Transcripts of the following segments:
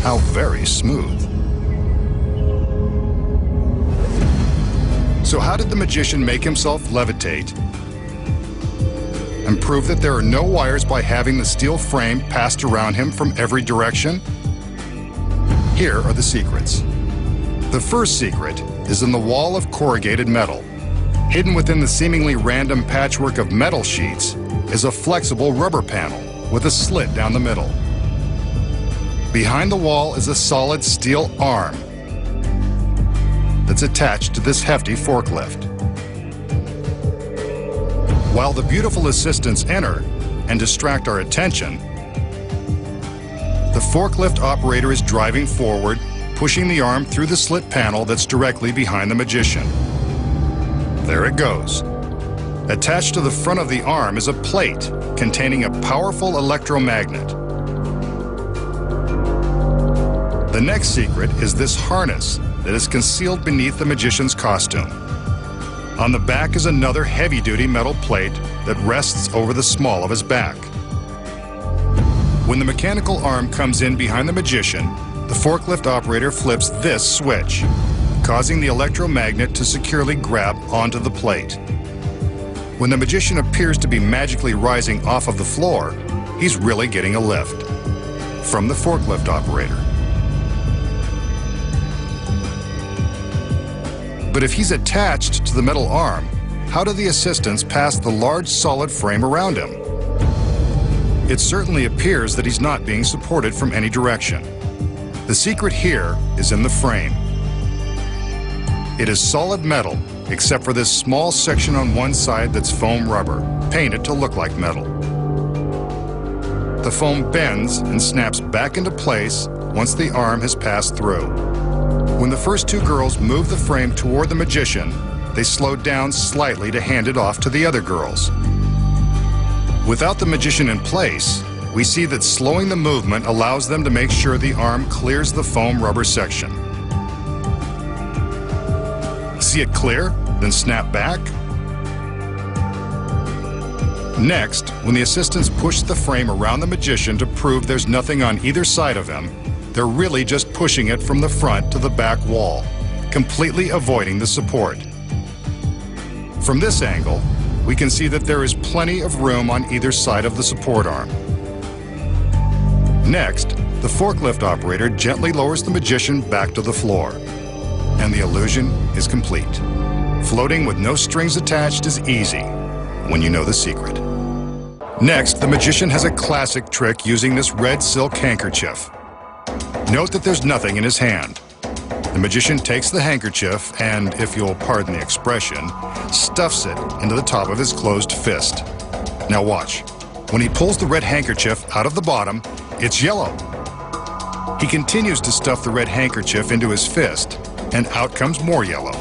How very smooth. So how did the magician make himself levitate and prove that there are no wires by having the steel frame passed around him from every direction? Here are the secrets. The first secret is in the wall of corrugated metal. Hidden within the seemingly random patchwork of metal sheets is a flexible rubber panel with a slit down the middle. Behind the wall is a solid steel arm that's attached to this hefty forklift. While the beautiful assistants enter and distract our attention, the forklift operator is driving forward, pushing the arm through the slit panel that's directly behind the magician. There it goes. Attached to the front of the arm is a plate containing a powerful electromagnet. The next secret is this harness that is concealed beneath the magician's costume. On the back is another heavy-duty metal plate that rests over the small of his back. When the mechanical arm comes in behind the magician, the forklift operator flips this switch, causing the electromagnet to securely grab onto the plate. When the magician appears to be magically rising off of the floor, he's really getting a lift from the forklift operator. But if he's attached to the metal arm, how do the assistants pass the large solid frame around him? It certainly appears that he's not being supported from any direction. The secret here is in the frame. It is solid metal, except for this small section on one side that's foam rubber, painted to look like metal. The foam bends and snaps back into place once the arm has passed through. When the first two girls move the frame toward the magician, they slow down slightly to hand it off to the other girls. Without the magician in place, we see that slowing the movement allows them to make sure the arm clears the foam rubber section. See it clear, then snap back? Next, when the assistants push the frame around the magician to prove there's nothing on either side of him, they're really just pushing it from the front to the back wall, completely avoiding the support. From this angle, we can see that there is plenty of room on either side of the support arm. Next, the forklift operator gently lowers the magician back to the floor, and the illusion is complete. Floating with no strings attached is easy when you know the secret. Next, the magician has a classic trick using this red silk handkerchief. Note that there's nothing in his hand. The magician takes the handkerchief and, if you'll pardon the expression, stuffs it into the top of his closed fist. Now watch. When he pulls the red handkerchief out of the bottom, it's yellow. He continues to stuff the red handkerchief into his fist, and out comes more yellow.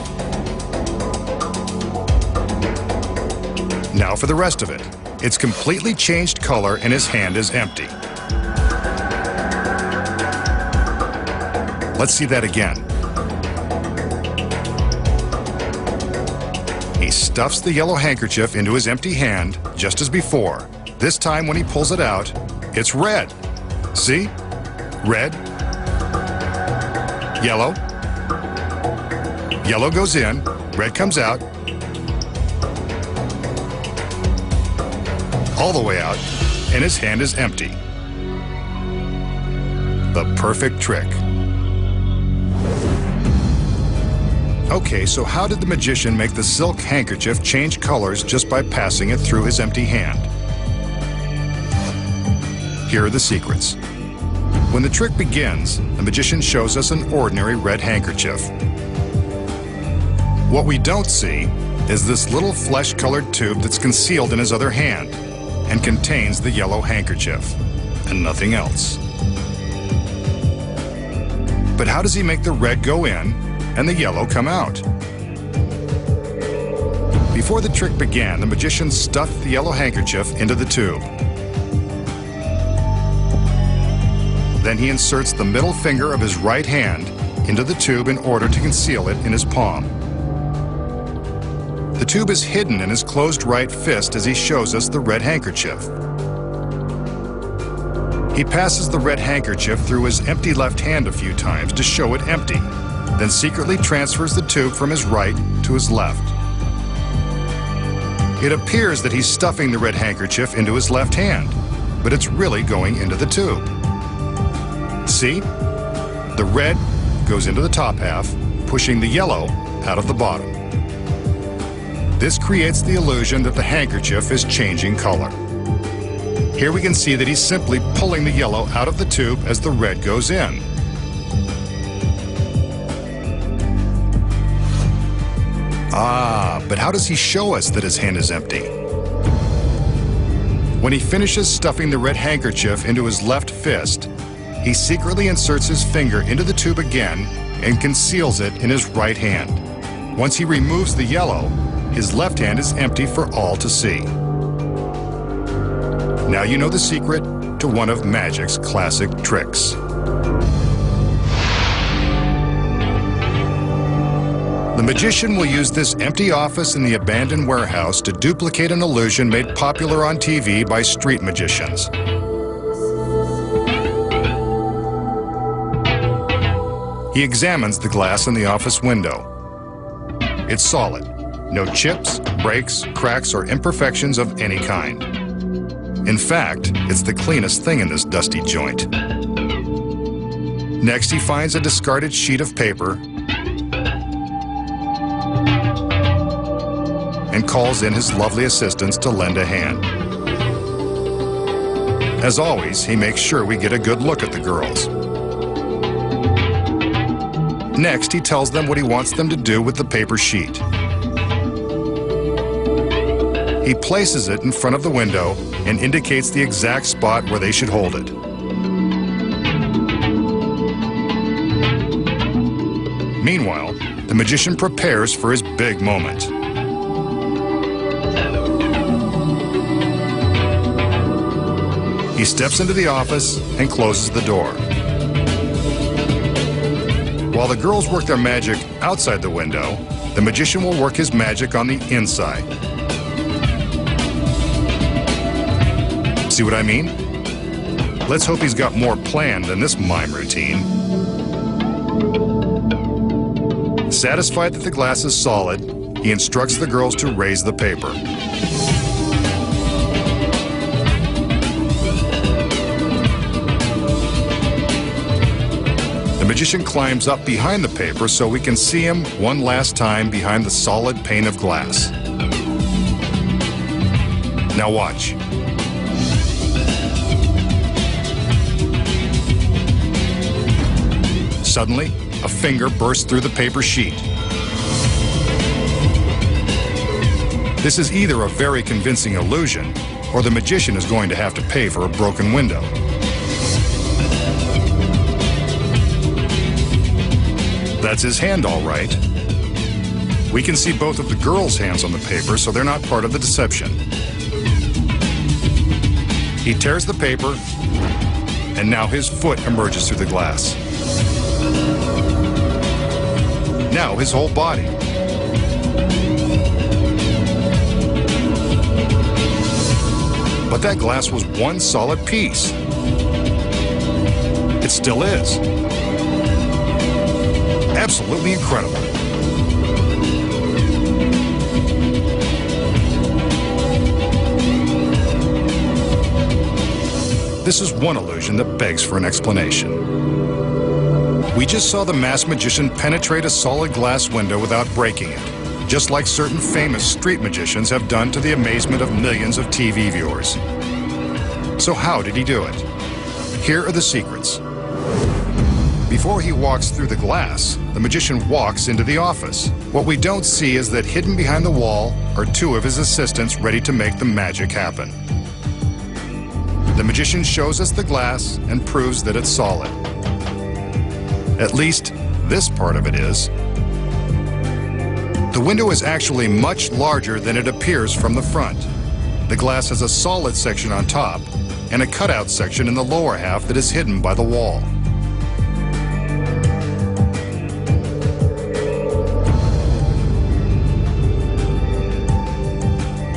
Now for the rest of it. It's completely changed color and his hand is empty. Let's see that again. He stuffs the yellow handkerchief into his empty hand, just as before. This time when he pulls it out, it's red. See? Red. Yellow. Yellow goes in, red comes out. All the way out, and his hand is empty. The perfect trick. Okay, so how did the magician make the silk handkerchief change colors just by passing it through his empty hand? Here are the secrets. When the trick begins, the magician shows us an ordinary red handkerchief. What we don't see is this little flesh-colored tube that's concealed in his other hand and contains the yellow handkerchief and nothing else. But how does he make the red go in and the yellow come out? Before the trick began, the magician stuffed the yellow handkerchief into the tube. Then he inserts the middle finger of his right hand into the tube in order to conceal it in his palm. The tube is hidden in his closed right fist as he shows us the red handkerchief. He He passes the red handkerchief through his empty left hand a few times to show it empty, then secretly transfers the tube from his right to his left. It appears that he's stuffing the red handkerchief into his left hand, but it's really going into the tube. See? The red goes into the top half, pushing the yellow out of the bottom. This creates the illusion that the handkerchief is changing color. Here we can see that he's simply pulling the yellow out of the tube as the red goes in. Ah, but how does he show us that his hand is empty? When he finishes stuffing the red handkerchief into his left fist, he secretly inserts his finger into the tube again and conceals it in his right hand. Once he removes the yellow, his left hand is empty for all to see. Now you know the secret to one of magic's classic tricks. The magician will use this empty office in the abandoned warehouse to duplicate an illusion made popular on TV by street magicians. He examines the glass in the office window. It's solid. No chips, breaks, cracks, or imperfections of any kind. In fact, it's the cleanest thing in this dusty joint. Next, he finds a discarded sheet of paper and calls in his lovely assistants to lend a hand. As always, he makes sure we get a good look at the girls. Next, he tells them what he wants them to do with the paper sheet. He places it in front of the window and indicates the exact spot where they should hold it. Meanwhile, the magician prepares for his big moment. He steps into the office and closes the door. While the girls work their magic outside the window, the magician will work his magic on the inside. See what I mean? Let's hope he's got more planned than this mime routine. Satisfied that the glass is solid, he instructs the girls to raise the paper. The magician climbs up behind the paper so we can see him one last time behind the solid pane of glass. Now watch. Suddenly, a finger bursts through the paper sheet. This is either a very convincing illusion, or the magician is going to have to pay for a broken window. That's his hand, all right. We can see both of the girls' hands on the paper, so they're not part of the deception. He tears the paper, and now his foot emerges through the glass. Now his whole body. But that glass was one solid piece. It still is. Absolutely incredible. This is one illusion that begs for an explanation. We just saw the masked magician penetrate a solid glass window without breaking it, just like certain famous street magicians have done to the amazement of millions of TV viewers. So how did he do it? Here are the secrets. Before he walks through the glass, the magician walks into the office. What we don't see is that hidden behind the wall are two of his assistants ready to make the magic happen. The magician shows us the glass and proves that it's solid. At least, this part of it is. The window is actually much larger than it appears from the front. The glass has a solid section on top and a cutout section in the lower half that is hidden by the wall.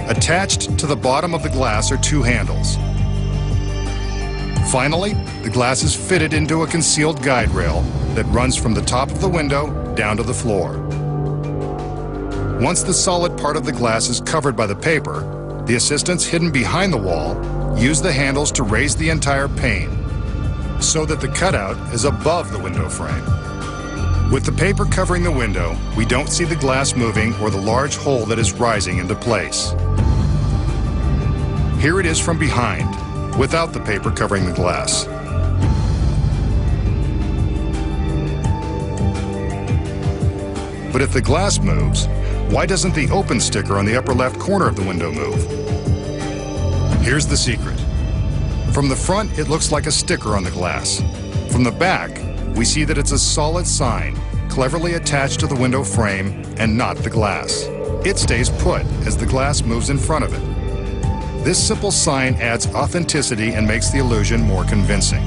Attached to the bottom of the glass are two handles. Finally, the glass is fitted into a concealed guide rail that runs from the top of the window down to the floor. Once the solid part of the glass is covered by the paper, the assistants hidden behind the wall use the handles to raise the entire pane so that the cutout is above the window frame. With the paper covering the window, we don't see the glass moving or the large hole that is rising into place. Here it is from behind, without the paper covering the glass. But if the glass moves, why doesn't the open sticker on the upper left corner of the window move? Here's the secret. From the front, it looks like a sticker on the glass. From the back, we see that it's a solid sign, cleverly attached to the window frame and not the glass. It stays put as the glass moves in front of it. This simple sign adds authenticity and makes the illusion more convincing.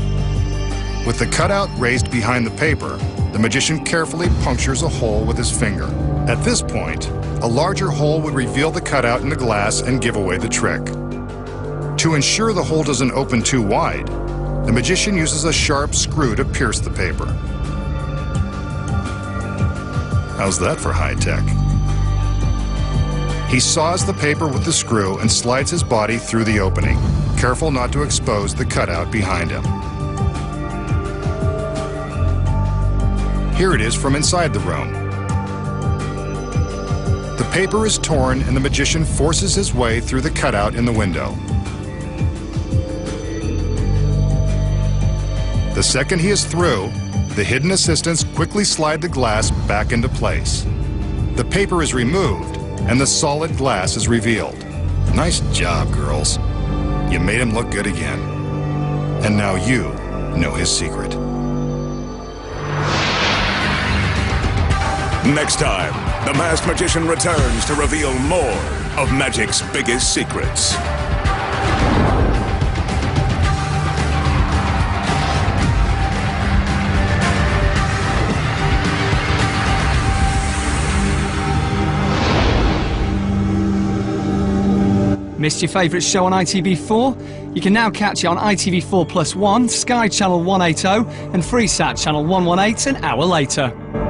With the cutout raised behind the paper, the magician carefully punctures a hole with his finger. At this point, a larger hole would reveal the cutout in the glass and give away the trick. To ensure the hole doesn't open too wide, the magician uses a sharp screw to pierce the paper. How's that for high tech? He saws the paper with the screw and slides his body through the opening, careful not to expose the cutout behind him. Here it is from inside the room. The paper is torn and the magician forces his way through the cutout in the window. The second he is through, the hidden assistants quickly slide the glass back into place. The paper is removed and the solid glass is revealed. Nice job, girls. You made him look good again. And now you know his secret. Next time, the masked magician returns to reveal more of magic's biggest secrets. Missed your favourite show on ITV4? You can now catch it on ITV4+1, Sky Channel 180 and Freesat Channel 118 an hour later.